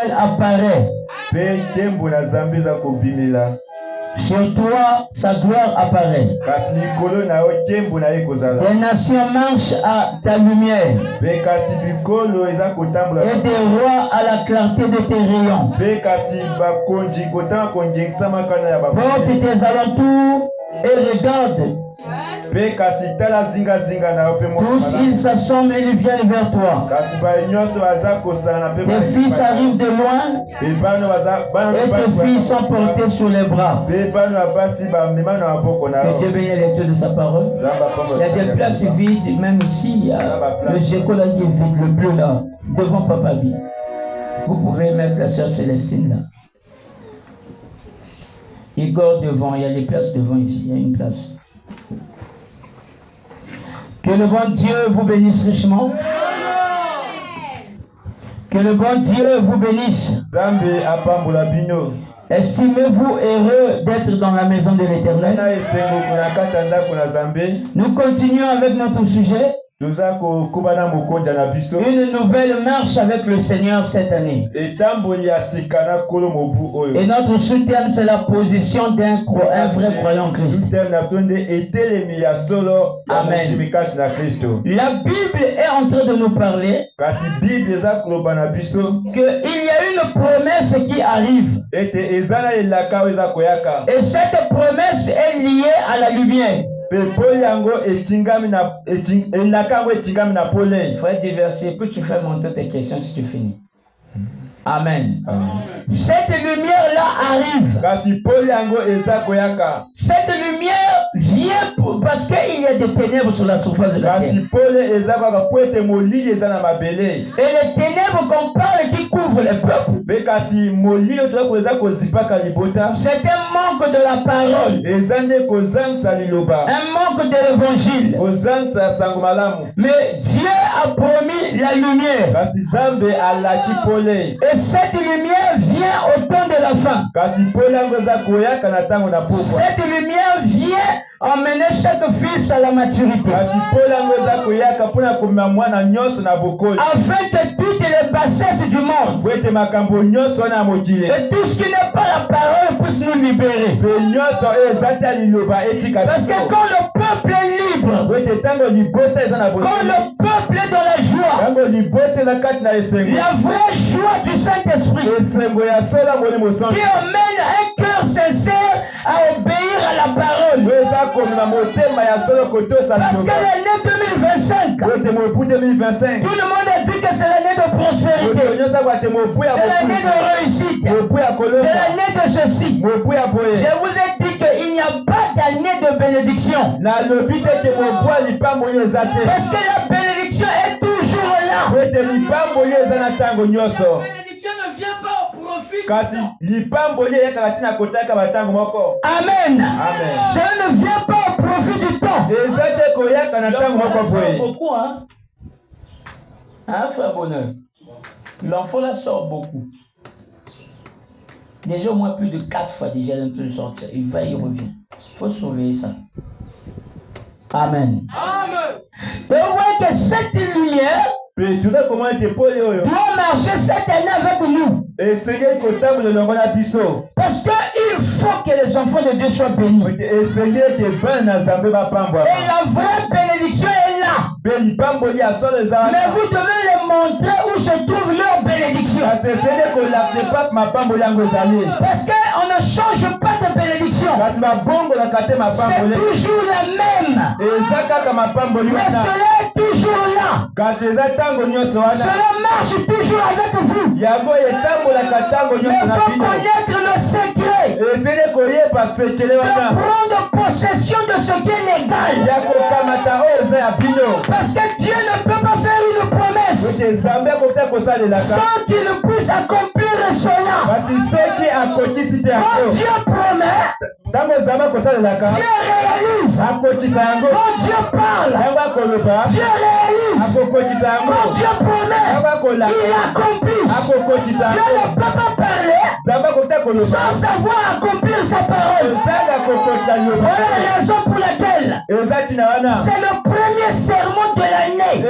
l'éternel apparaît. Sur toi, sa gloire apparaît. Les nations marchent à ta lumière. Et des rois à la clarté de tes rayons. Porte tes alentours et regarde. Tous ils s'assemblent et ils viennent vers toi. Tes fils arrivent de loin et tes filles sont portées sur les bras. Que Dieu bénisse la lecture de sa parole. Il y a des places vides, même ici, il y a le géco là qui est vide, le bleu là, devant Papa B. Vous pouvez mettre la sœur Célestine là. Igor devant, il y a les places devant ici, il y a une place. Que le bon Dieu vous bénisse richement. Que le bon Dieu vous bénisse. Estimez-vous heureux d'être dans la maison de l'Éternel. Nous continuons avec notre sujet. Une nouvelle marche avec le Seigneur cette année. Et notre sous-thème, c'est la position d'un vrai croyant en Christ. Amen. La Bible est en train de nous parler qu'il y a une promesse qui arrive. Et cette promesse est liée à la lumière. Il faut être diversifié. Puis tu fais monter tes questions si tu finis. Amen. Cette lumière-là arrive. Cette lumière vient parce qu'il y a des ténèbres sur la surface de la terre. Et les ténèbres qu'on parle qui couvrent les peuples, c'est un manque de la parole. Un manque de l'évangile. Mais Dieu a promis la lumière. Et cette lumière vient au temps de la fin. Cette lumière vient emmener chaque fils à la maturité. Afin que toutes les bassesses du monde et tout ce qui n'est pas la parole puisse nous libérer. Parce que quand le peuple est libre, quand le peuple est dans la joie, la vraie joie du Saint-Esprit qui emmène un cœur sincère à obéir à la parole. Parce que l'année 2025, tout le monde a dit que c'est l'année de prospérité, c'est l'année de réussite, c'est l'année de ceci. Je vous ai dit qu'il n'y a pas d'année de bénédiction. Parce que la bénédiction est toujours là. La bénédiction ne vient pas au profit. Amen. Ça ne vient pas au profit du temps. Beaucoup, hein? Hein, frère Bonheur? L'enfant là sort beaucoup. Déjà au moins plus de 4 fois déjà il est en train de sortir. Il va, il revient. Il faut surveiller ça. Amen. Amen. Et vous voyez que cette lumière doit marcher cette année avec nous. Parce qu'il faut que les enfants de Dieu soient bénis. Et la vraie bénédiction est là. Mais vous devez les montrer où se trouve leur bénédiction. Parce qu'on ne change pas de bénédiction. C'est toujours la même. Mais cela est toujours là. Cela marche toujours avec vous. Mais il faut connaître le secret. De prendre possession de ce qui est légal. Parce que Dieu ne peut pas faire une promesse sans qu'il puisse accomplir cela. Quand Dieu promet, Dieu réalise. Quand Dieu parle, Dieu réalise. Quand Dieu promet, il accomplit. Dieu ne peut pas parler sans savoir accomplir sa parole. Voilà la raison pour laquelle c'est le premier sermon de l'année que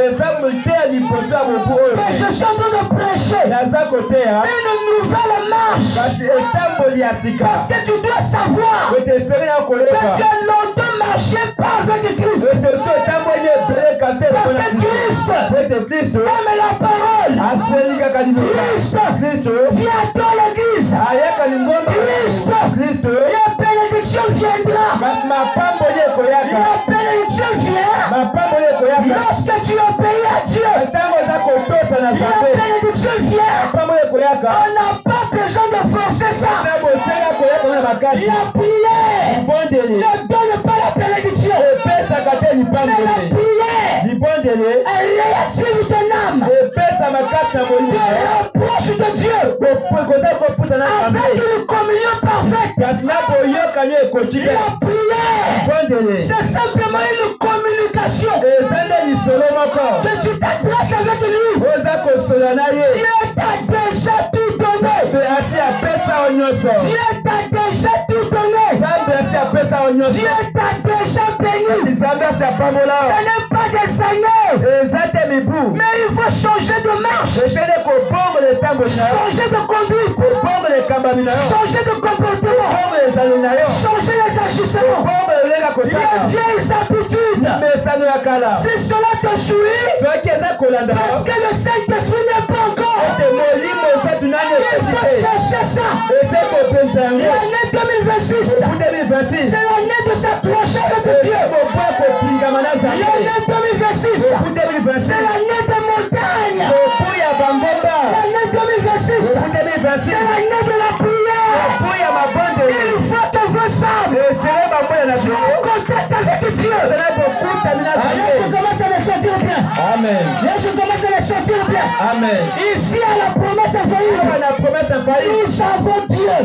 je suis en train de prêcher. Une nouvelle marche. Parce que tu dois savoir que tu as longtemps marché pas avec Christ. Parce que Christ aime la parole. Christ vient dans l'église. Christ, la bénédiction viendra. La bénédiction vient lorsque tu obéis à Dieu. La bénédiction vient. On n'a pas besoin de forcer ça. La prière ne donne pas la bénédiction. Mais la prière, elle réactive ton âme. Te rapproche de Dieu avec une communion parfaite. La prière, c'est simplement une communication. Que tu t'adresses avec lui. Dieu t'a déjà tout donné. Dieu t'a déjà tout donné. Dieu t'a déjà béni. Ce n'est pas des années. Mais il faut changer de marche. Changer de conduite. Changer de comportement. Changer les agissements. Les vieilles habitudes. Si cela te suit, parce que le Saint-Esprit n'est pas encore. Il faut chercher ça. L'année 2026, c'est l'année de s'accrocher avec Dieu. L'année 2026, c'est l'année de montagne. L'année 2026, c'est l'année de la prière. Il faut te voir ça. Tu es en contact avec Dieu. Là, je commence à les sentir bien. Amen. Là, je commence à les sentir bien. Amen. Ici, à la promesse infaillible, nous savons Dieu.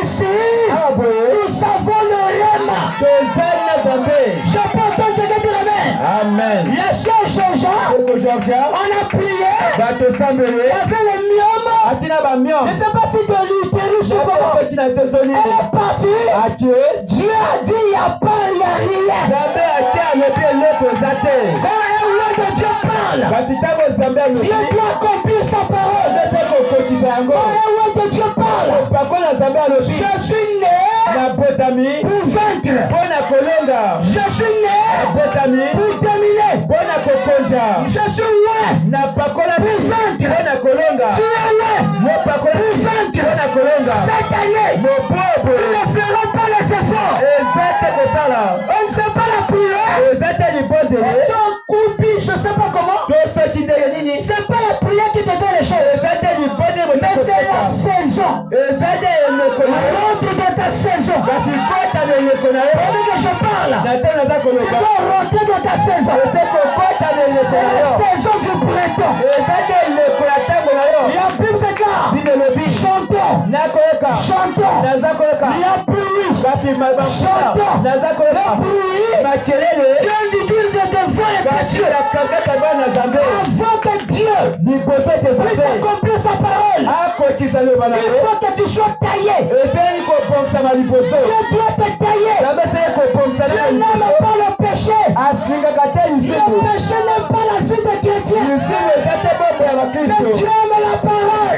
Ici, nous savons le Réma. Je peux entendre quelqu'un dire Amen. Amen. Yeshua Georgia, on a prié. Il y avait le myome. Je ne sais pas si de l'utérus ou comment. Elle est partie. Dieu a dit il n'y a pas, il n'y a rien. Quand un roi de Dieu parle, Dieu doit accomplir sa parole. Quand un roi de Dieu parle, je suis né pour vaincre. Je suis né pour dominer. Je suis roi pour vaincre. Tu es roi pour vaincre. Cette année, nous ne ferons pas les efforts. On ne fait pas la prière. Ton coupi, je ne sais pas comment. C'est pas la prière qui te donne les choses. Mais c'est la saison. L'ordre de ta saison. Pendant que je parle, tu dois rentrer dans ta saison. C'est la saison du printemps. La Bible déclare, chantons, chantons, la pluie, chantons, la pluie, vient du ville de devant et de Dieu. Avant que Dieu puisse accomplir sa parole, il faut que tu sois taillé. Dieu doit te tailler. Dieu n'aime pas le péché. Le péché n'aime pas la vie de chrétien. Mais Dieu aime la parole.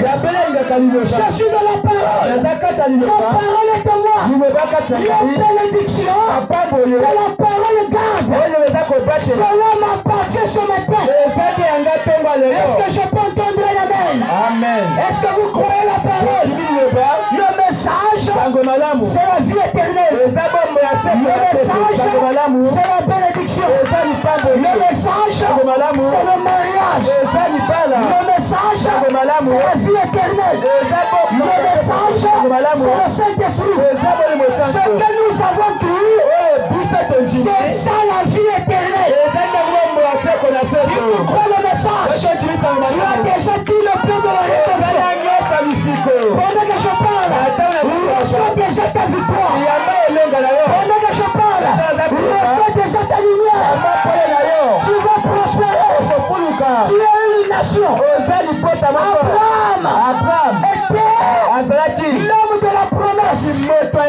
Je suis dans la parole. La parole est en moi. Il y a une bénédiction. Et la parole garde. Cela m'appartient ce matin. Est-ce que je peux entendre l'amen? Est-ce que vous croyez la parole? Le message, c'est la vie éternelle. Le message, c'est la bénédiction. Le message, c'est le mariage. Le message, c'est la vie éternelle. Le message, c'est le Saint-Esprit. Ce que nous avons cru, c'est ça la vie éternelle. Si tu crois le message, tu as déjà dit le plan de la rédemption. Pendant que je parle, reçois déjà ta victoire. Pendant que je parle, reçois déjà ta lumière. Tu vas prospérer. Tu es une nation. Abraham était l'homme de la promesse. Ce matin,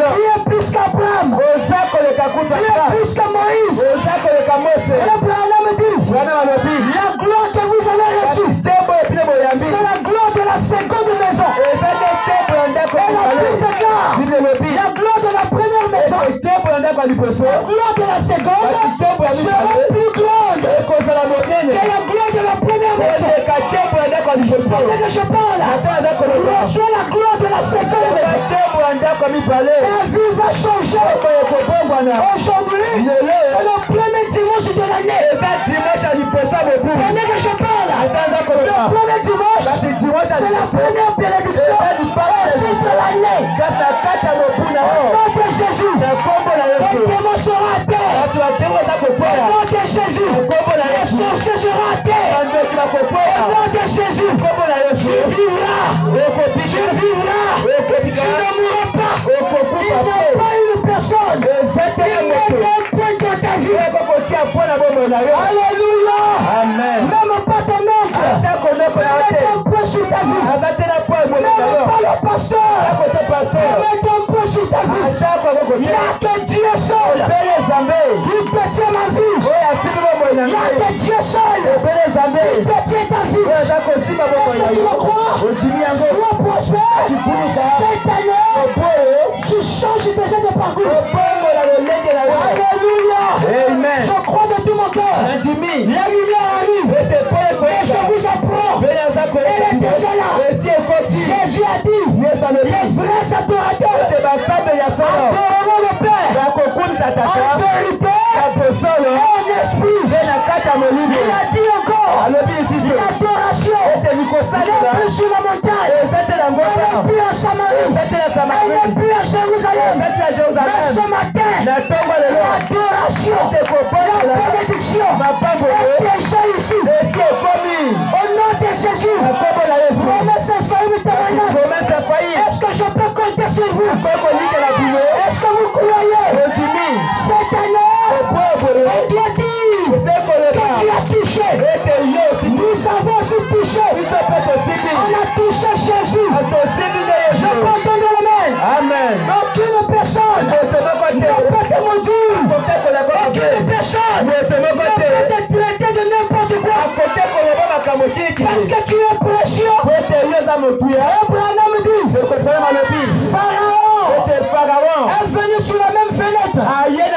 tu es plus qu'Abraham. Tu es plus que Moïse. Abraham dit, la gloire que vous avez reçue, La gloire de la première maison, la gloire de la seconde sera plus grande que la gloire de la première maison. Pendant que je parle, reçois la gloire de la seconde maison. Ta vie va changer. Aujourd'hui, c'est le premier dimanche de l'année. Pendant que je parle, le premier dimanche, c'est la première bénédiction de l'année. Au nom de Jésus, le démon sera à terre. Au nom de Jésus, le sorcier sera à terre. Au nom de Jésus, tu vivras. Tu vivras. Tu ne mourras pas. Il n'y a pas une personne qui met un point dans ta vie. Alléluia. Amen. Même pas ton oncle. Mets un point sur ta vie. Même pas le pasteur. Mets un point sur ta vie. Il y a que Dieu seul qui détient ma vie. Il y a que Dieu seul qui détient ta vie. Est-ce que tu le crois? Sois prospère. Cette année, tu changes déjà de parcours. Alléluia. Amen. Je crois de tout mon cœur. La lumière arrive. Et je vous apprends. Elle est déjà là. Jésus a dit, les vrais adorateurs adoreront le Père en vérité et en esprit. Il a dit encore, l'adoration n'est plus sur la montagne, elle n'est plus en Samarie, elle n'est plus à Jérusalem. Mais ce matin, l'adoration, la bénédiction est déjà ici. Au nom de Jésus, promesse infaillible. Est-ce que je peux compter sur vous? Est-ce que vous croyez? Cette année, on doit dire que tu as touché. Nous avons aussi touché. On a touché Jésus. Je peux donner le main. Amen. Aucune personne ne peut te maudire. Aucune personne ne peut te traiter de n'importe quoi. Parce que tu es précieux. Abraham dit, Pharaon est venu sur la même fenêtre. Il a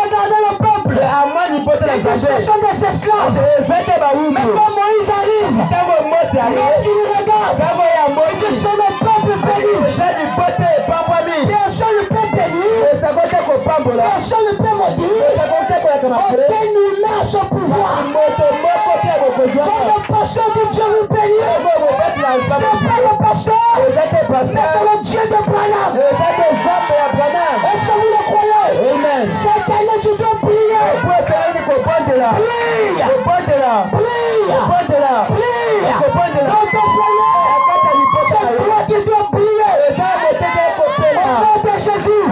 regardé le peuple. Ils sont des esclaves. Mais quand Moïse arrive, lorsqu'il regarde, il dit, c'est le peuple béni. Personne ne peut bénir. Personne ne peut maudire. Aucun humain a son pouvoir. Quand le pasteur dit Dieu vous bénit, c'est pas le pasteur, mais c'est le Dieu de Branham. Est-ce que vous le croyez? Amen. Cette année tu dois prier. Prie. Dans ton foyer, c'est toi qui dois prier. Au nom de Jésus,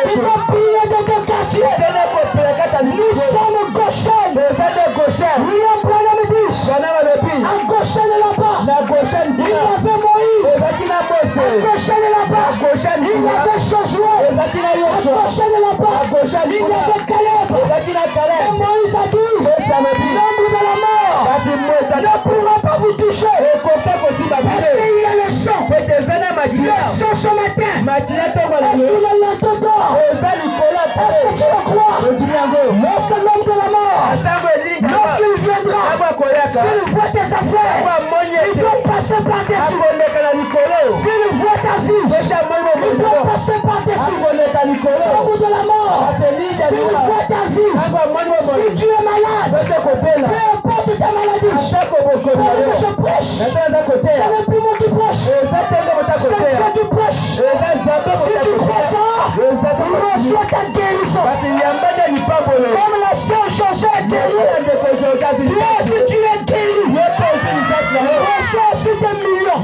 tu dois prier dans ton quartier. Nous sommes Goshen. William Branham dit, à Goshen là-bas, il y avait Moïse. À Goshen là-bas, il y avait Josué. À Goshen là-bas, il y avait Caleb. Et Moïse a dit, l'ombre de la mort ne pourra pas vous toucher. Parce qu'il a le sang. Le sang ce matin. Et sous le linteau d'or. Est-ce que tu le crois? Lorsque l'homme de la mort, lorsqu'il viendra, s'il voit tes affaires, il doit passer par-dessus. S'il voit ta vie, il doit passer par-dessus. L'ombre de la mort, s'il voit ta vie, si tu es malade, peu importe ta maladie, je prêche, c'est le plus moi qui prêche, c'est Dieu qui prêche. Si tu crois ça, reçois ta guérison. Comme la sœur José est guérie, toi si tu es guéri, reçois aussi des millions.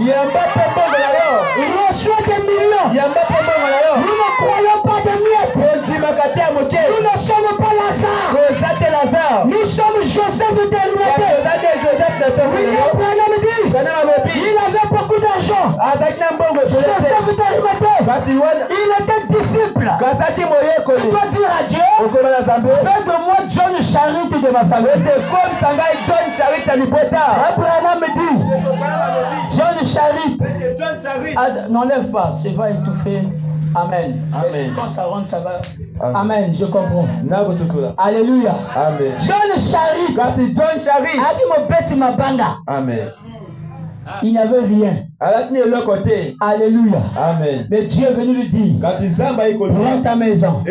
Reçois des millions. Nous ne croyons pas de miettes. Nous ne sommes pas Lazare. Nous sommes Joseph d'Arimathée. William Branham dit, il avait beaucoup d'argent. Joseph d'Arimathée, il était disciple. Il doit dire à Dieu, fais de moi John Charity de ma famille. Abraham dit, John Charity, N'enlève pas, ça va étouffer. Amen. Amen. Quand ça rentre, ça va. Amen, je comprends. Alléluia. Amen. John Charit. Quand John Charit. Amen. Il n'avait rien. Alléluia. Amen. Mais Dieu est venu lui dire, prends ta maison,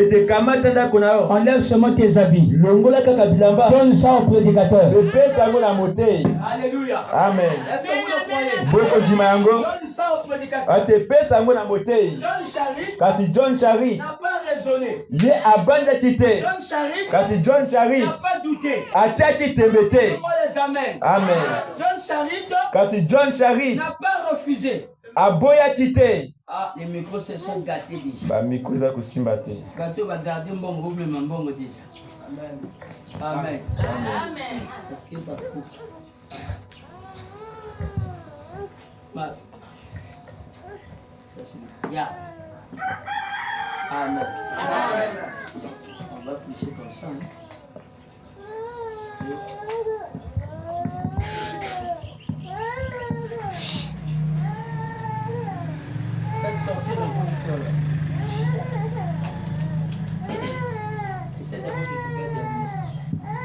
enlève seulement tes habits, donne ça au prédicateur. Alléluia. Amen. Est-ce que vous le croyez? Donne ça au prédicateur. John Charit n'a pas raisonné. John Charit n'a pas douté. Amen. John Charit n'a pas refusé. Les micros se sont gâtés déjà. Gâteau va garder bon groupe, mais bon déjà. Amen. Amen. Est-ce que ça coupe? Yeah. Amen. Amen. On va toucher comme ça. Faites sortir le fond du cœur. Essaie d'abord de te faire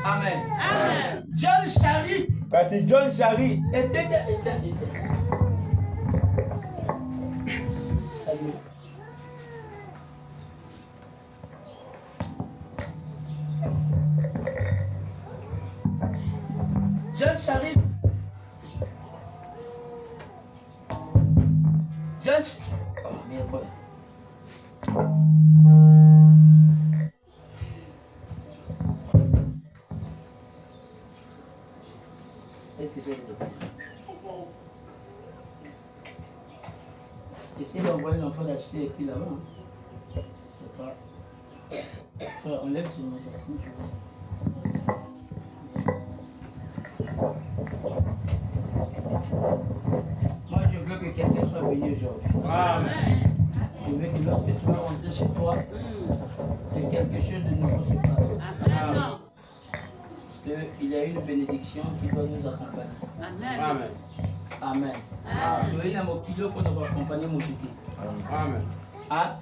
Amen. Amen. John Charit. Parce que John Charit était. John Charit. Oh merde. Est-ce que c'est le Essayez d'envoyer l'enfant d'acheter et puis là-bas. C'est pas. Frère, enlève ce mot. Moi, je veux que quelqu'un soit venu aujourd'hui. Amen. Je veux que lorsque tu vas rentrer chez toi, que quelque chose de nouveau se passe. Amen. Parce qu'il y a une bénédiction qui doit nous accompagner. Amen. Amen. Amen. Amen. Amen.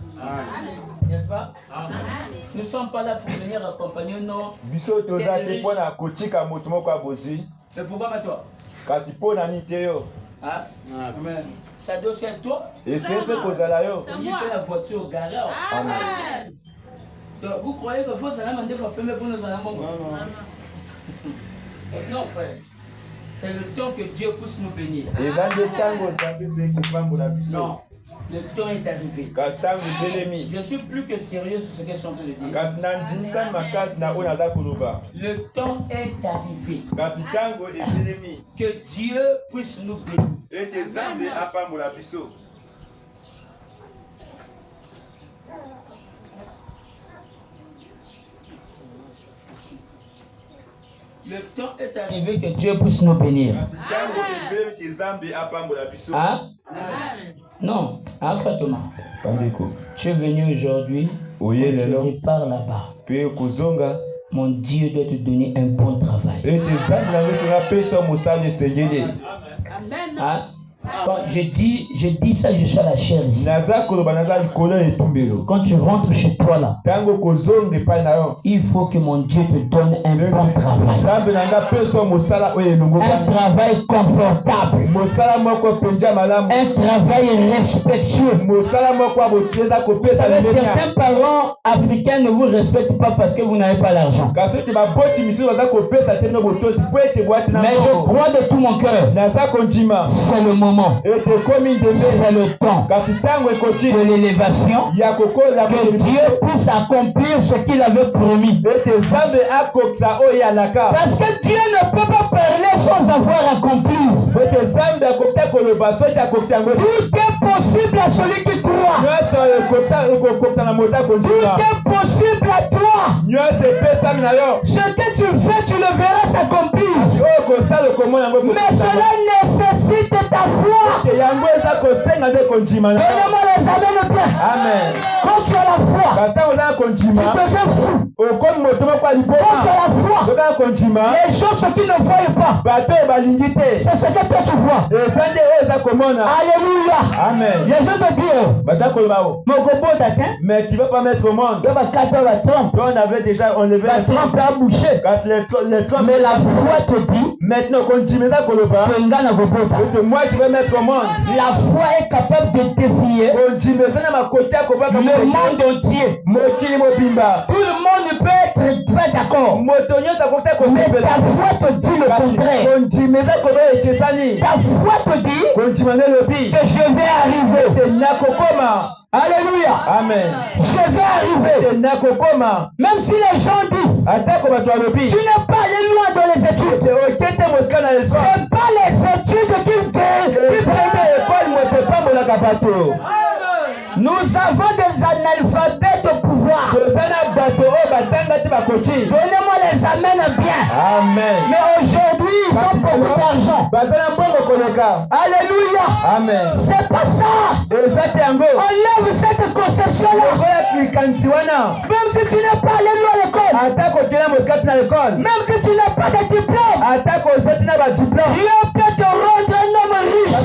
N'est-ce pas? Amen. Nous ne sommes pas là pour venir accompagner nos. Mais pourquoi pas toi? Amen. Ça doit être toi. Et c'est un peu pour ça. Il y a la voiture garée. Amen. Donc vous croyez que faut ça la demander pour nous non frère. C'est le temps que Dieu puisse nous bénir. Non. Le temps est arrivé. Je suis plus que sérieux sur ce que je suis en train de dire. Le temps est arrivé. Que Dieu puisse nous bénir. Le temps est arrivé que Dieu puisse nous bénir. Hein? Non, enfin Thomas. Tu es venu aujourd'hui. Tu repars là-bas. Mon Dieu doit te donner un bon travail. Hein? Quand je dis ça, je suis à la chair ici. Quand tu rentres chez toi là, il faut que mon Dieu te donne un bon travail. Un travail confortable. Un travail respectueux. Certains parents africains ne vous respectent pas parce que vous n'avez pas l'argent. Mais je crois de tout mon cœur. C'est le moment. C'est le temps de l'élévation, que Dieu puisse accomplir ce qu'il avait promis. Parce que Dieu ne peut pas parler sans avoir accompli. Tout est possible à celui qui croit. Tout est possible à toi. Ce que tu fais, tu le verras s'accomplir. Mais cela nécessite ta foi. Donnez-moi les amens de bien. Amen. Quand tu as la foi, tu deviens fou. Quand tu as la foi, les gens, ceux qui ne voient pas, c'est ce que toi tu vois. Alléluia. Amen. Les autres disent, mon gobo t'atteint. Mais tu ne vas pas mettre au monde. Il va 4 la trompe. On avait déjà enlevé la trompe à boucher. Mais la foi te dit, maintenant qu'on dit ça qu'on le parle, moi je vais mettre au monde. La foi est capable de défier le monde entier. Tout le monde peut être pas d'accord. Mais ta foi te dit le contraire. Ta foi te dit que je vais arriver. Alléluia. Amen. Je vais arriver. Même si les gens disent, tu n'es pas allé loin dans les études. C'est pas les études qui nous avons des analphabètes au pouvoir. Donnez-moi les amènes bien. Amen. Mais aujourd'hui, ils ont beaucoup d'argent. Alléluia. Amen. C'est pas ça. Enlève cette conception-là. Même si tu n'es pas allé loin à l'école. Même si tu n'as pas de diplôme. Dieu peut te rendre un homme riche.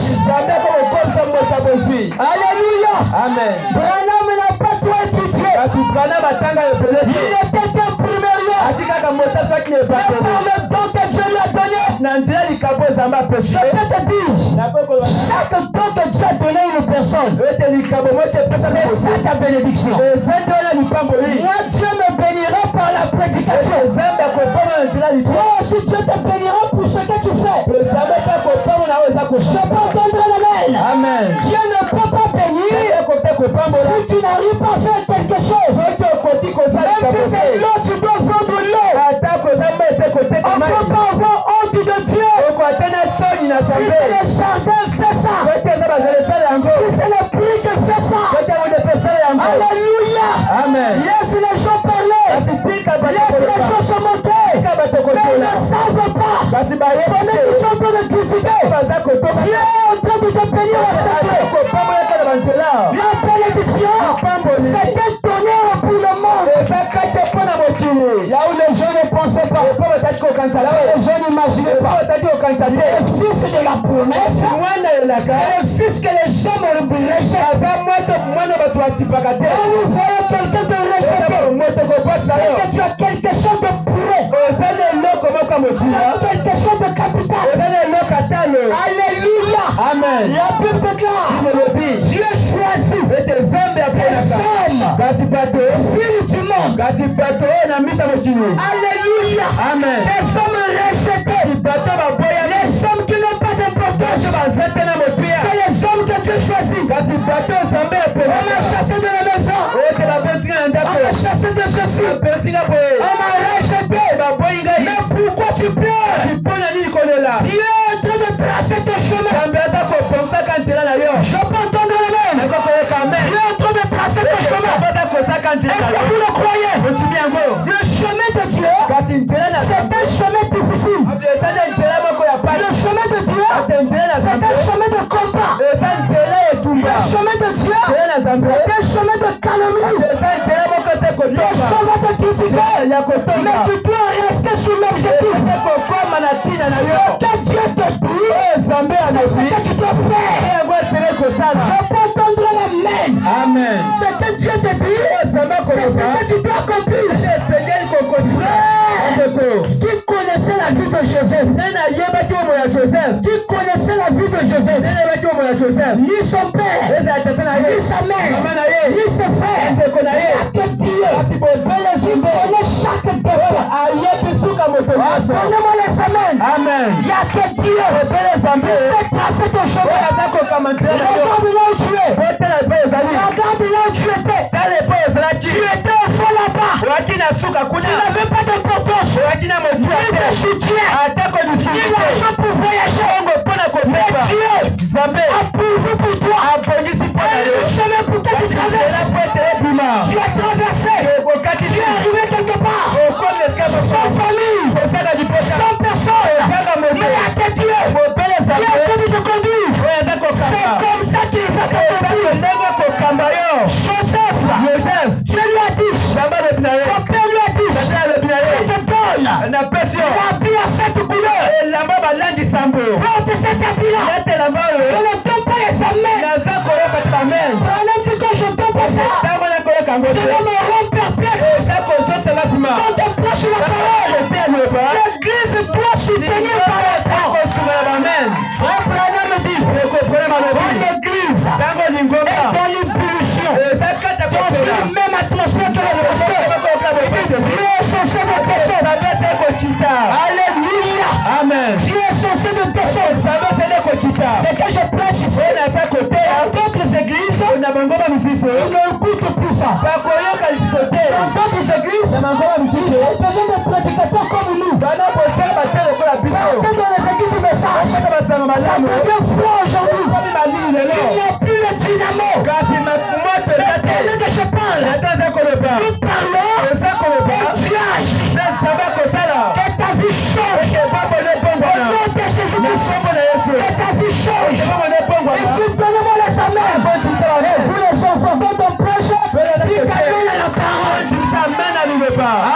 Alléluia. Amen. Branham n'a pas tout étudié. Il était un premier lieu. Mais par le don que Dieu lui a donné, je peux te dire, chaque don que Dieu a donné à une personne, c'est ça ta bénédiction. Moi, Dieu me bénira par la prédication. Toi aussi, Dieu te bénira pour ce que tu fais. Je peux entendre l'amen. Amen. Dieu ne peut pas bénir si tu n'arrives pas à faire quelque chose. Même si c'est l'eau, tu dois vendre l'eau. On ne peut pas avoir honte de Dieu. Si c'est le jardin, fais ça. Si c'est le brique, fais ça. Alléluia. Amen. Laisse les gens parler. Laisse les gens se monter. Mais ils ne savent pas. Pendant qu'ils sont en train de critiquer, Dieu est en train de te bénir au secret. La bénédiction, c'est un tonnerre pour le monde. Là où les gens ne pensaient pas, là où les gens n'imaginaient pas, le fils de la promesse, le fils que les gens m'ont oublié. Nous voyons quelqu'un de rejeté, c'est que tu as quelque chose de puré, quelque chose de capital. Alléluia. Amen. La Bible déclare, Dieu choisit les hommes, filles du monde. Alléluia. Amen. Les hommes rejetés, les hommes qui n'ont pas d'importance, c'est les hommes que Dieu choisit. On m'a chassé de la maison, on m'a chassé de ceci, on m'a rejeté. Mais pourquoi tu pleures? Dieu est en train de tracer ton chemin. Je peux entendre le même. Dieu est en train de tracer ton chemin. Est-ce que vous le croyez? Le chemin de Dieu, c'est un chemin difficile. Le chemin de Dieu, c'est un chemin de combat. Le chemin de Dieu, c'est un chemin de calomnie. Les gens vont te critiquer, mais tu dois rester sur l'objectif. Ce que Dieu te dit, c'est ce que tu dois faire. Je peux entendre l'amen. Amen. Ce que Dieu te dit, c'est ce que tu dois accomplir. Qui connaissait la vie de Joseph? Qui connaissait la vie de Joseph? Ni son père, ni sa mère, ni ses frères. Il que Dieu, il connaît chaque défaut. Donnez-moi les amens. Amen. Il n'y a que Dieu. Fais tracer ton chemin. Regarde là où tu es. Regarde là où tu étais. Tu étais au fond là-bas. Tu n'avais pas d'importance. Ni de soutien. Ni l'argent pour voyager. Mais Dieu a pourvu pour toi. Le chemin pour que tu traverses. Tu as traversé. Tu es arrivé quelque part. Sans famille. Sans personne. Mais il y a que Dieu. Il a celui de conduire. C'est comme ça qu'il va te conduire. Joseph, Dieu lui a dit. Son père lui a dit. Je te donne l'habit à cette couleur. Porte cet habit-là. Je le cela me rend perplexe. Quand on prêche la parole, l'église doit soutenir par la parole. Frère Branham me dit, quand l'église est dans l'ébullition, dans la même atmosphère que le pasteur, Dieu est censé de descendre. Alléluia. Amen. Dieu est censé de descendre. C'est que je prêche ici. Dans d'autres églises, on n'écoute plus ça. Dans d'autres églises, on a besoin de prédicateurs comme nous. Dans les églises du message, ça devient froid aujourd'hui. Il n'y a plus le dynamo. Pendant que je parle, nous parlons et Dieu agit. Que ta vie change. Au nom de Jésus-Christ, que ta vie change. Et si donnez-moi les amens. Vous les enfants, quand on prêche, dis qu'amène à la parole.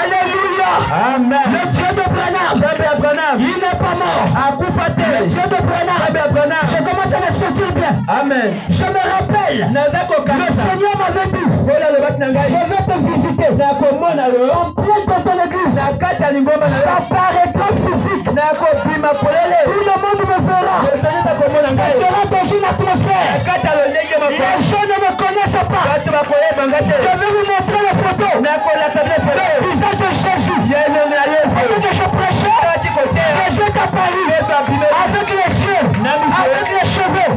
Alléluia. Amen. Le Dieu de Branham, il n'est pas mort. Le Dieu de Branham, je commence à me sentir bien. Amen. Je me rappelle, le Seigneur m'avait dit, je vais te visiter. En plein dans ton église, ça paraîtra physique. Tout le monde me verra. Ça sera dans une atmosphère. Les gens ne me connaissent pas. Je vais vous montrer les photos. Le visage de Jésus. Pendant que je prêchais, Jésus est apparu avec les yeux, avec les cheveux.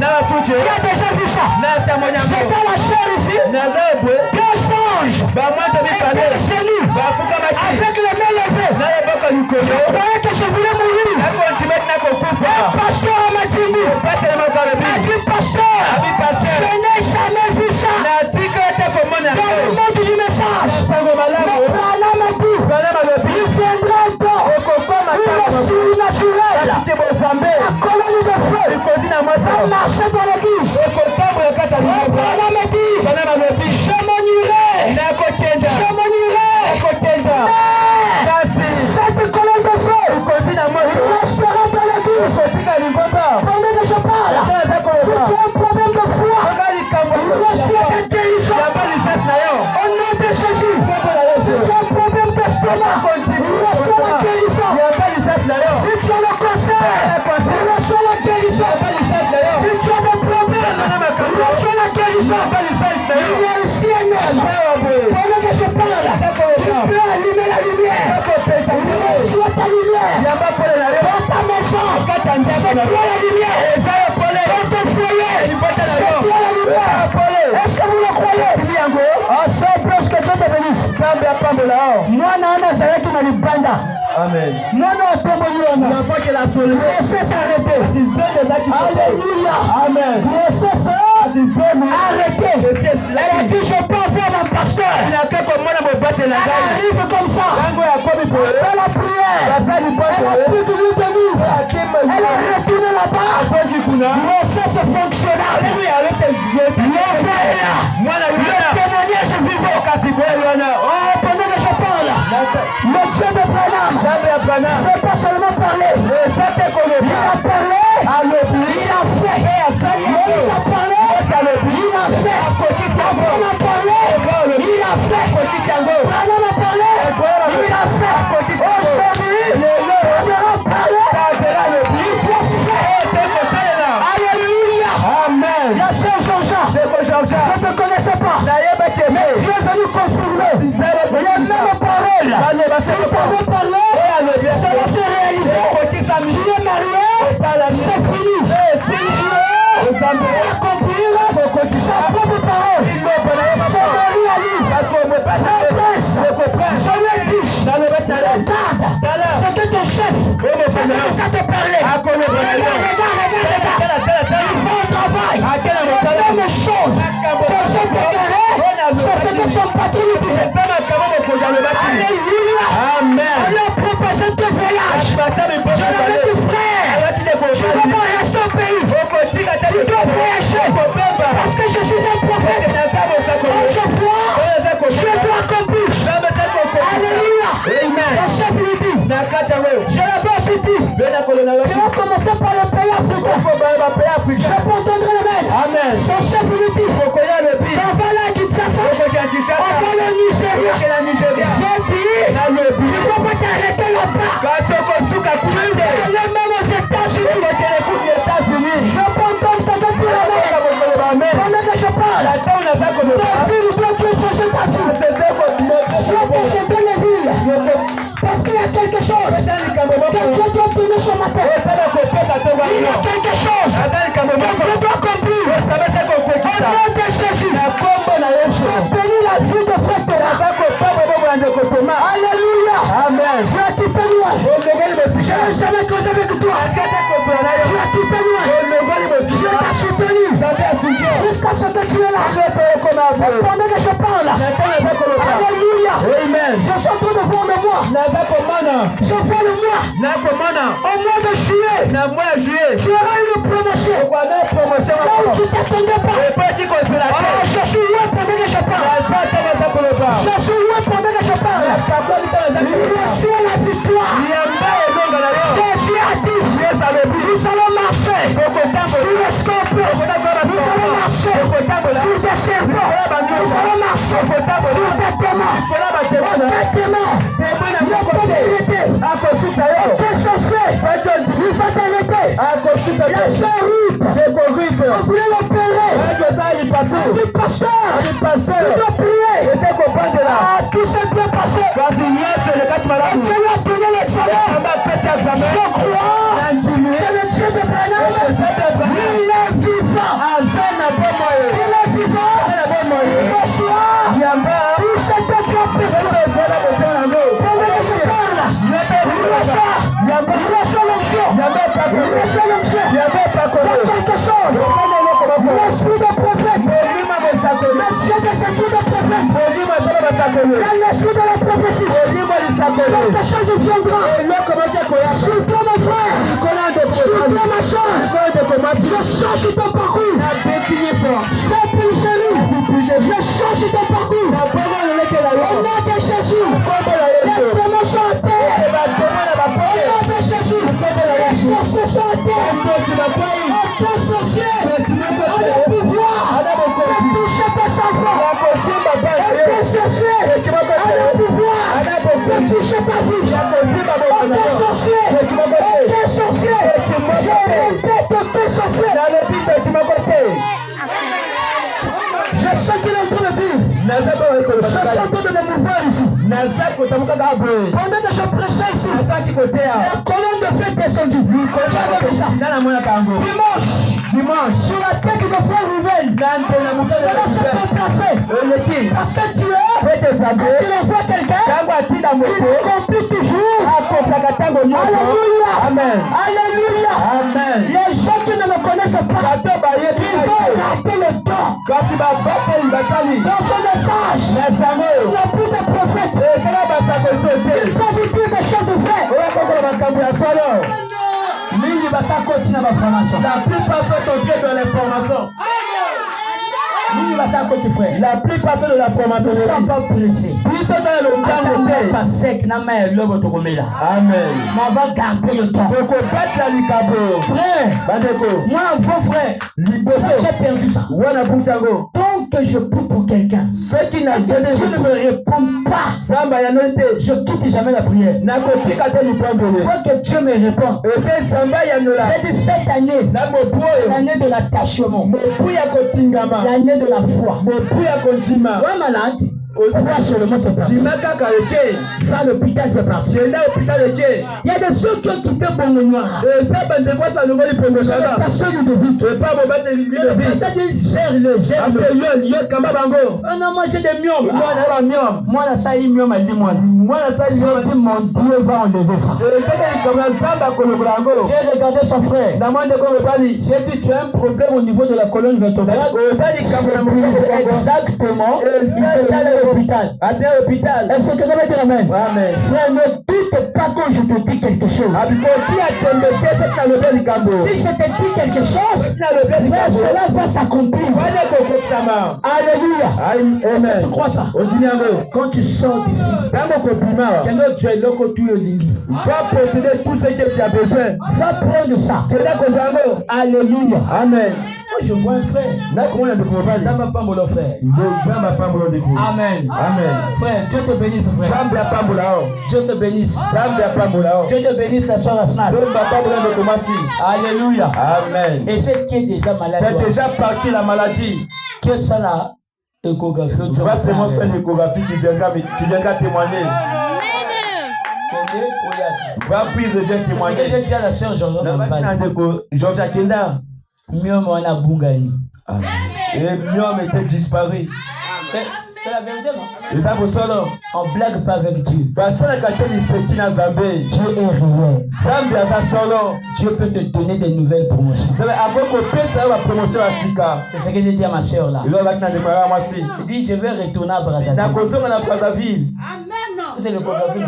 Qui a déjà vu ça? C'est dans la chair ici. Deux anges étaient génies avec les mains levées. Je croyais que je voulais mourir. Un pasteur m'a dit, pasteur, je n'ai jamais vu ça. Dans le monde du message, Branham m'a dit, il viendra un temps où le surnaturel, la colonie de feu, va marcher dans l'église. Branham m'a dit, je m'en irai. Cette colonne de feu restera dans l'église. Pendant que je parle, si tu as un problème de foi, reçois des guérisons. Au nom de Jésus, si tu as un problème d'estomac, reçois la guérison. Si tu as le cancer, reçois la guérison. Si tu as des problèmes, reçois la guérison. Il y a ici un homme. Pendant que je parle, tu peux allumer la lumière. Reçois ta lumière. Dans ta maison, c'est toi la lumière. Dans ton foyer, c'est toi la lumière. Est-ce que vous le croyez? Ensemble, que Dieu te bénisse. Moi, Nana, c'est qui m'a dit banda. Amen. Moi, non, Tomoliona. Il faut que la solution. Laissez s'arrêter. Alléluia. Amen. Laissez arrêter. Elle a dit, je peux voir mon pasteur. Elle arrive comme ça. Elle fait la prière. Elle a pris de l'huile d'olive. Elle a retourné là-bas. Laissez ce fonctionnaire. Le témoignage vivant. Oh, pendant que je parle, le Dieu de Branham, c'est pas seulement parler. Il a parlé, il a fait. Il a parlé, il a fait. Branham a parlé, il a fait. Branham a parlé, il a fait. Aujourd'hui, Branham a parlé, il doit faire. Alléluia. Amen. La sœur Jean-Jean, je ne te connaissais pas. Mais Dieu est venu confirmer les mêmes paroles. Il pouvait parler, ça va se réaliser. Tu es marié, c'est fini. Il va accomplir sa propre parole. Son mari a dit, je lui ai dit, regarde, c'est que ton chef, ça te parlait. Regarde, il va au travail. La même chose. Ton chef préféré, c'est ce que son patron lui disait. Alléluia. Amen. On lui a proposé de voyage. Je l'avais dit, frère, tu ne vas pas rester au pays. Tu dois voyager. Parce que je suis un prophète. Autrefois, je dois accomplir. Alléluia. Amen. Son chef lui dit, je l'avais aussi dit, tu vas commencer par le pays africain. Je peux entendre le même. Amen. Son chef lui dit, on va là à Kinshasa. Pendant que je parle, alléluia, Amen. je suis en train de voir le mois. Je vois le mois. Au mois de juillet, tu auras une promotion. Là où tu t'attendais pas. Je suis loin pendant que je parle. Je suis loin pendant que je parle. Reçois la victoire. Jésus a dit, nous allons marcher sur le scorpion. Nous allons marcher sur des serpents. Nous allons marcher sur des témoins. Des témoins. Nos propriétés. Tes sorciers. Il va t'arrêter. La sœur Ruth. On voulait l'opérer. Elle dit, pasteur, tu dois prier. Tout s'est bien passé. On lui a donné l'examen. Je crois que le Dieu de Branham, il est vivant. Il est vivant. Reçois tout cet grand péché. Pendant que je parle, reçois l'onction. Fais quelque chose. L'esprit de prophète. Le Dieu de ces esprits de prophète. Dans l'esprit de la prophétie. Quelque chose viendra. Sur toi mon frère. Sur toi ma soeur. Je change ton parcours. C'est pour Jésus. Je change ton parcours. Au nom de Jésus. Les démons sont à terre. Au nom de Jésus. Les sorciers sont à terre. Ton sorcier a le pouvoir de toucher tes enfants. Et ton sorcier a le pouvoir de toucher ta vie. Ton sorcier, je répète tes sorciers. Je sens qu'il est en train de dire. Je suis en train de me mouvoir ici. Pendant que je prêchais ici, la colonne de feu est descendue. Dimanche, sur la tête de frère Ruben, cela s'est déplacé. Parce que Dieu, quand il envoie quelqu'un, il accomplit toujours. Alléluia. Amen. Alléluia. Amen. Les gens qui ne me connaissent pas, ils vont rater le temps. Dans son message, le plus de prophètes, il peut vous dire des choses vraies. Mingi basa continue ma formation. La plupart sont entrés dans les formations. Mingi basa continue frère. La plupart sont de la formation. Ne sois pas pressé. Ils sont dans le temps de paix. Pas sec, n'a pas l'homme de Romela. Amen. Mais on va garder le temps. Faut battre la Likabo. Frère, Badeko. moi, vos frères, j'ai perdu ça. Wana Bouchago. Tant que je prie pour quelqu'un, ceux qui n'ont jamais Dieu ne me répond pas. Samba ya note. Je quitte jamais la prière. Na koti kate ni pondole. Faut que Dieu me réponde. Et fait samba ya nola. J'ai dit cette année, l'année de l'attachement, l'année de la foi. Ouais, malade. Pourquoi seulement c'est parti? Va à l'hôpital, c'est parti. Il y a des ceux qui ont quitté Bongo Noir. Personne ne vit. Personne ne gère le. Non, moi j'ai des miomes. Moi, la salle miome, elle dit moi. J'ai dit mon Dieu va enlever ça. J'ai regardé son frère. J'ai dit tu as un problème au niveau de la colonne vertébrale. Exactement. L'hôpital. Est-ce que tu vas dire amen? Amen. Frère, ne doute pas quand je te dis quelque chose. Si je te dis quelque chose, frère, cela va s'accomplir. Alléluia. Amen. Tu crois ça? Quand tu sors d'ici, va posséder tout ce que tu as besoin. Va prendre ça. Alléluia. Amen. Moi je vois un frère. Ça va pas mon frère. Amen. Amen. Frère, Dieu te bénisse frère. Dieu te bénisse. Dieu te bénisse la soeur Asnat. Alléluia. Amen. Et c'est qui est déjà malade. C'est déjà parti la maladie. Qu'est-ce que ça là? Échographie. Tu vas seulement faire l'échographie, tu viendras témoigner. Va puis reviens témoigner. J'ai dit à la soeur Georgia Kenda. Miom on a Bungani. Et Miom était disparu. C'est la vérité, non? On blague pas avec Dieu. Dieu est réel. Dieu peut te donner des nouvelles promotions. C'est ce que j'ai dit à ma soeur là. Il dit je vais retourner à Brazzaville. C'est l'échographie, non?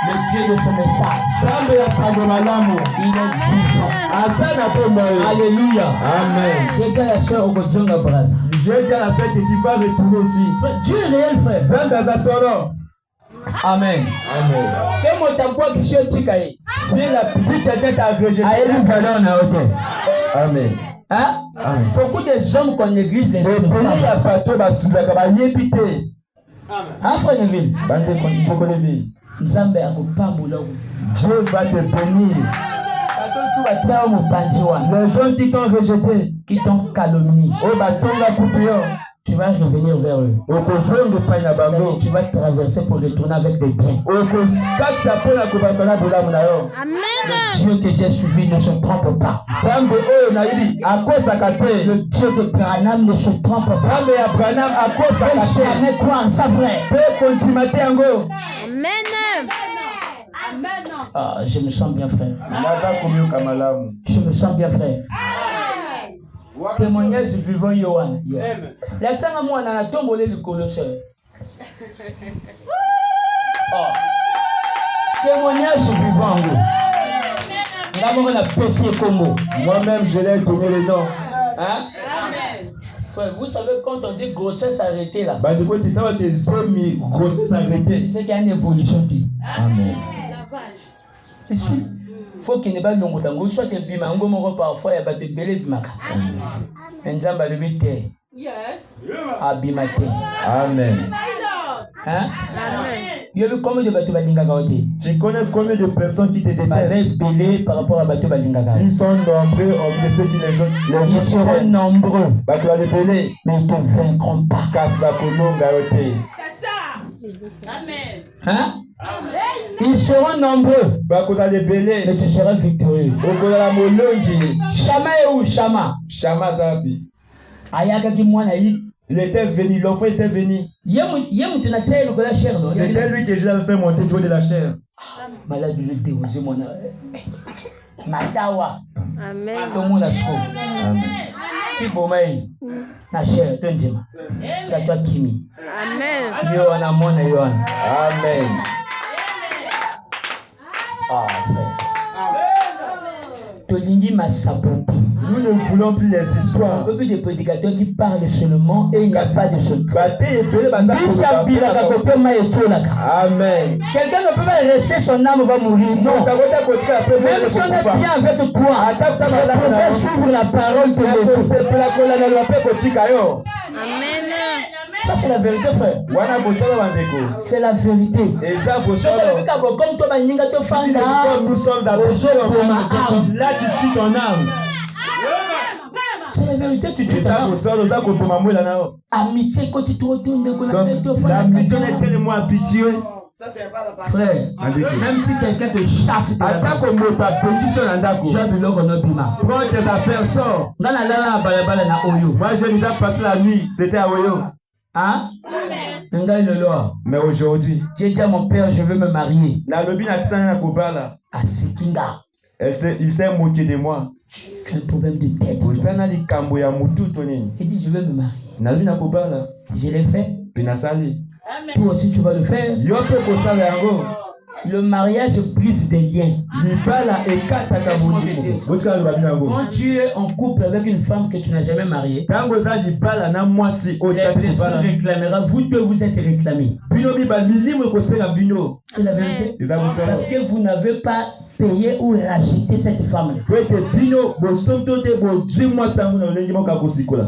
Le Dieu de ce message. Il est vivant. Alléluia. Amen. J'ai dit à la soeur Ogodjonga Brazza. J'ai dit à la fête que tu vas retourner aussi. Dieu est réel, frère. Amen. Amen. C'est mon tambour qui est tikaï. C'est la petite tête à végéter. Amen. Hein? Amen. Beaucoup de hommes qu'on néglige les hommes. Hein, frère Neville? Nzambe akopambola. Dieu va te bénir. Les gens qui t'ont rejeté, qui t'ont calomnié, tu vas revenir vers eux. Tu vas traverser pour retourner avec des biens. Le Dieu que j'ai suivi ne se trompe pas. Le Dieu de Branham ne se trompe pas. Jamais croire ça vrai. Ah, je me sens bien, frère. Je me sens bien, frère. Témoignage vivant Yohan. L'accent à moi, on a tombé le colosseur. Témoignage vivant. D'abord, on a Pessi Congo. Moi-même, je l'ai donné le nom. Hein? Frère, vous savez, quand on dit grossesse arrêtée là, c'est qu'il y a une évolution. Amen. Ici, il faut qu'il n'y ait pas de longueur. Soit tu es parfois, il y a des bébés qui marquent. Amen. Amen. Hein? Tu connais combien de personnes qui te détestent par rapport à Bateau Balingaka? Ils sont nombreux, ils seront nombreux. Mais ils ne te vaincront pas. Hein? Ils seront nombreux, mais tu seras victorieux. Chama est où? Chama Zabi. Il était venu, l'enfant était venu. C'était lui que je l'avais fait monter du haut de la chair. Malade, je déroger mon Matawa. Amen. Tout le monde a chaud. Amen. Tu peux la chair, c'est à toi Kimi. Amen. Yohana Mona Yohana. Amen. Ah, frère. Tolingi m'a saboté. Nous ne voulons plus les histoires. On ne veut plus des prédicateurs qui parlent seulement et il n'y a pas de choses. Amen. Quelqu'un ne peut pas rester, son âme va mourir. Non. Même si on est bien avec toi, je peux suivre la parole de Dieu. Amen. Ça c'est la vérité, frère. C'est la vérité. Comme toi, nous sommes là, tu tues ton âme. C'est la vérité, tu tues ton âme. Amitié, quand tu te retournes, l'amitié est tellement habituée. Frère, même si quelqu'un te chasse, tu as de l'or en obima. Prends tes affaires, sors. Moi, j'ai déjà passé la nuit, c'était à Oyo. Hein? Mais aujourd'hui, j'ai dit à mon père, je veux me marier. À Sikinga. Il s'est moqué de moi. J'ai un problème de tête. Il dit, je veux me marier. Je l'ai fait. Toi aussi, tu vas le faire. Le mariage brise des liens. Quand tu es en couple avec une femme que tu n'as jamais mariée, les personnes réclamera, vous deux vous êtes réclamés. C'est la vérité. Parce que vous n'avez pas payé ou racheté cette femme.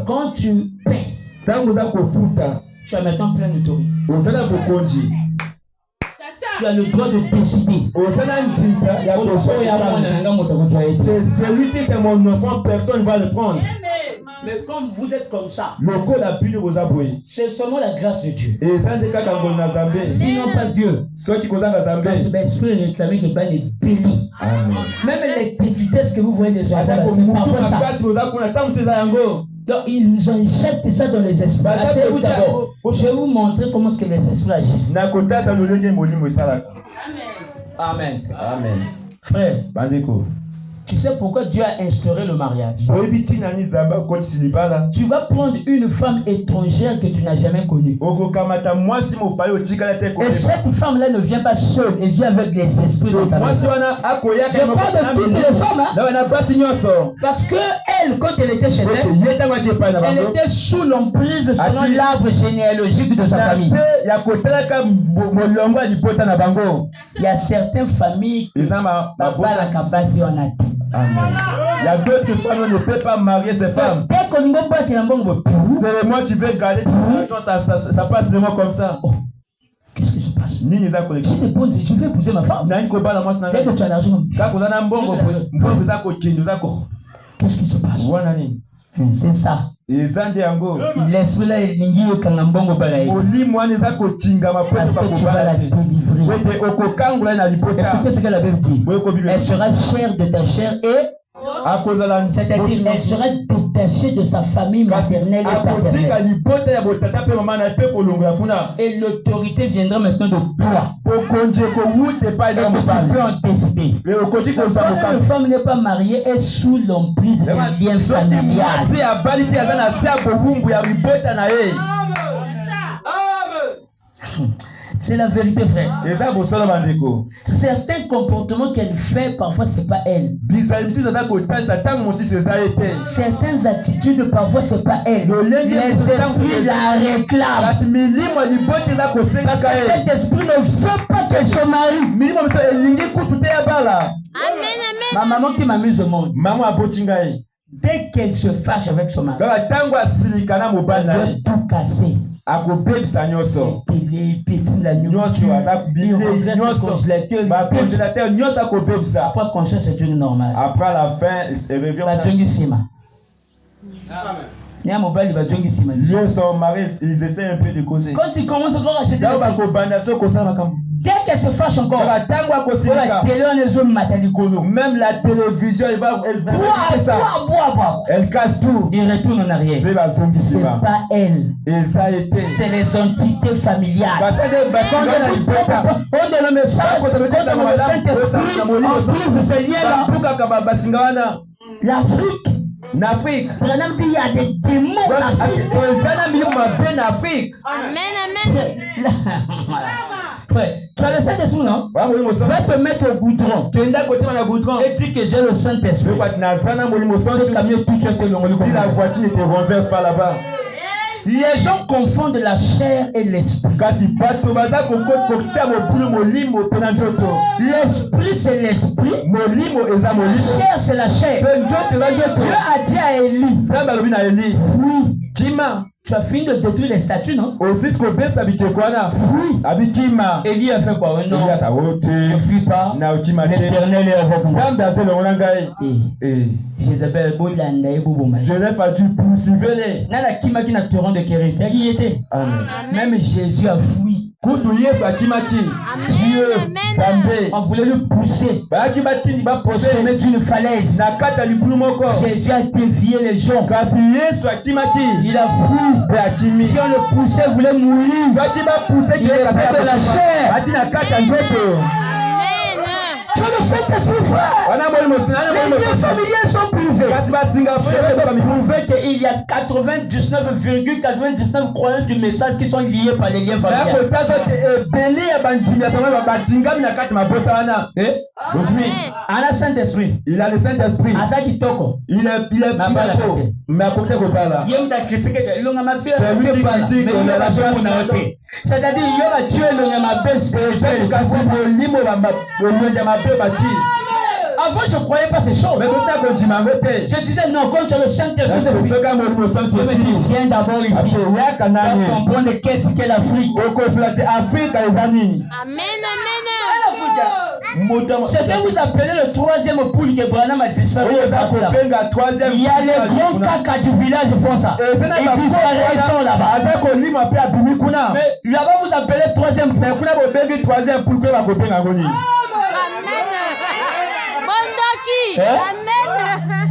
Quand tu paies, tu as maintenant plein d'autorité. Tu as le droit de décider. Celui-ci c'est mon enfant, personne ne va le prendre. Mais comme vous êtes comme ça, c'est seulement la grâce de Dieu. Sinon pas Dieu. C'est l'esprit réclamé de pas les bénis. Même les petitesses que vous voyez des enfants, c'est parfois ça. Donc ils ont jeté ça dans les esprits. Je vais vous montrer comment est-ce que les esprits agissent. Amen. Amen. Frère, tu sais pourquoi Dieu a instauré le mariage? Tu vas prendre une femme étrangère que tu n'as jamais connue. Et cette femme-là ne vient pas seule, elle vient avec les esprits de ta maison. Je parle de toutes les femmes, hein? Parce que elle, quand elle était chez elle, elle était sous l'emprise selon l'arbre généalogique de sa famille. Il y a certaines familles qui n'ont pas la capacité en a. Amen. Il y a d'autres femmes qui ne peuvent pas marier ces femmes. Seulement tu veux garder ça passe vraiment comme ça. Oh. Qu'est-ce qui se passe? Je vais épouser ma femme. Dès que tu as l'argent. Qu'est-ce qui se passe? C'est ça. L'esprit là, il est kangambongo balaï. Parce que tu vas la délivrer. Écoutez ce que la Bible dit. Elle sera chère de ta chair et c'est-à-dire elle sera détachée de sa famille maternelle et paternelle. Et l'autorité viendra maintenant de toi. Et tu peux anticiper. Quand une femme n'est pas mariée, elle est sous l'emprise des liens familiales. C'est la vérité, frère. Certains comportements qu'elle fait, parfois, c'est pas elle. Certaines attitudes, parfois, c'est pas elle. Les esprits la réclament. Parce que cet esprit ne veut pas qu'elle se marie. Ma maman qui m'amuse au monde. Dès qu'elle se fâche avec son mari, elle doit tout casser. Après conscience c'est une normale. Après la fin, elle revient. Son mari, ils essaient un peu de causer. Quand tu commences encore à acheter dès qu'elle se fâche encore, même la télévision, elle casse tout. Il retourne en arrière. C'est pas elle. C'est les entités familiales. L'Afrique. Il y a des démons en Afrique. Amen, amen. Frère, tu as le Saint-Esprit, non? Va te mettre au goudron. Et dis que j'ai le Saint-Esprit. Si la voiture te renverse par là-bas. Les gens confondent la chair et l'esprit. L'esprit c'est l'esprit. La chair c'est la chair. Dieu a dit à Élie, tu as fini de détruire les statues, non? Élie a fait quoi? Non, je ne fuis pas. L'Éternel est avec moi. Jézabel a dû poursuivre les. Même Jésus a fui. Dieu, on voulait le pousser. Sommet d'une falaise. Jésus a dévié les gens. Il a fui. Si on le poussait, il voulait mourir. Il est fait de la chair. Le Saint-Esprit, frère. Les liens familiaux sont brisés. Je vais prouver qu'il y a 99,99% croyants du message qui sont liés par les liens familiaux. Il a le Saint-Esprit. Il a le Saint-Esprit. Il est c'est-à-dire, il y aura Dieu le Yamabé spirituel. Avant, je ne croyais pas ces choses. Je disais non, quand tu as le Saint-Esprit, viens d'abord ici. Tu vas comprendre qu'est-ce qu'est l'Afrique. Amen, amen. C'est que vous appelez le troisième poule que Branham a disparu. Il y a les grands caca du village qui font ça. Ils sont là-bas. Mais là-bas vous appelez le troisième poule. Amen. Bondoki. Amen.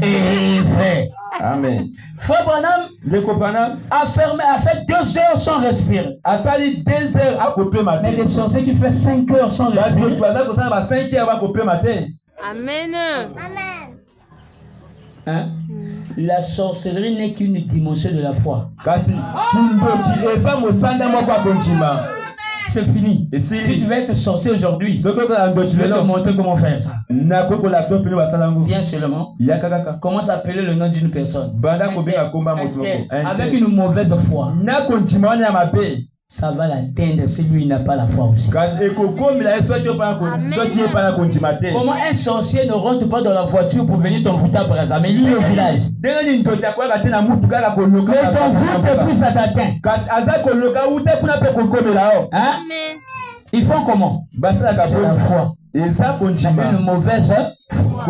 Et frère. Amen. Frère Branham a fait 2 heures sans respirer. A sali 2 heures à couper matin. Mais les sorciers qui fait 5 heures sans respirer. Tu vas dire que ça va 5 heures à couper matin. Amen. Hein? La sorcellerie n'est qu'une dimension de la foi. C'est fini. Et si tu veux être sorcier aujourd'hui, je vais te montrer comment faire ça. Viens seulement. Commence à appeler le nom d'une personne. Avec une mauvaise foi. Ça va l'atteindre si lui n'a pas la foi aussi. Comment un sorcier ne rentre pas dans la voiture pour venir t'envoûter à Brazzaville, mais lui au village. Mais t'envoûte plus ça t'atteint. Hein? Ils font comment? C'est la foi. Et ça, une mauvaise foi.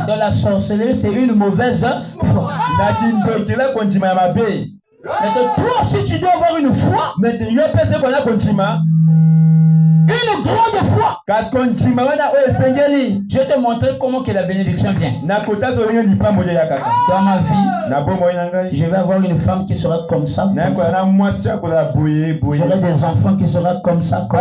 Dans la sorcellerie, c'est une mauvaise foi. Mais toi, si tu dois avoir une foi, une grande foi, je vais te montrer comment que la bénédiction vient. Dans ma vie, je vais avoir une femme qui sera comme ça. J'aurai des enfants qui seront comme ça.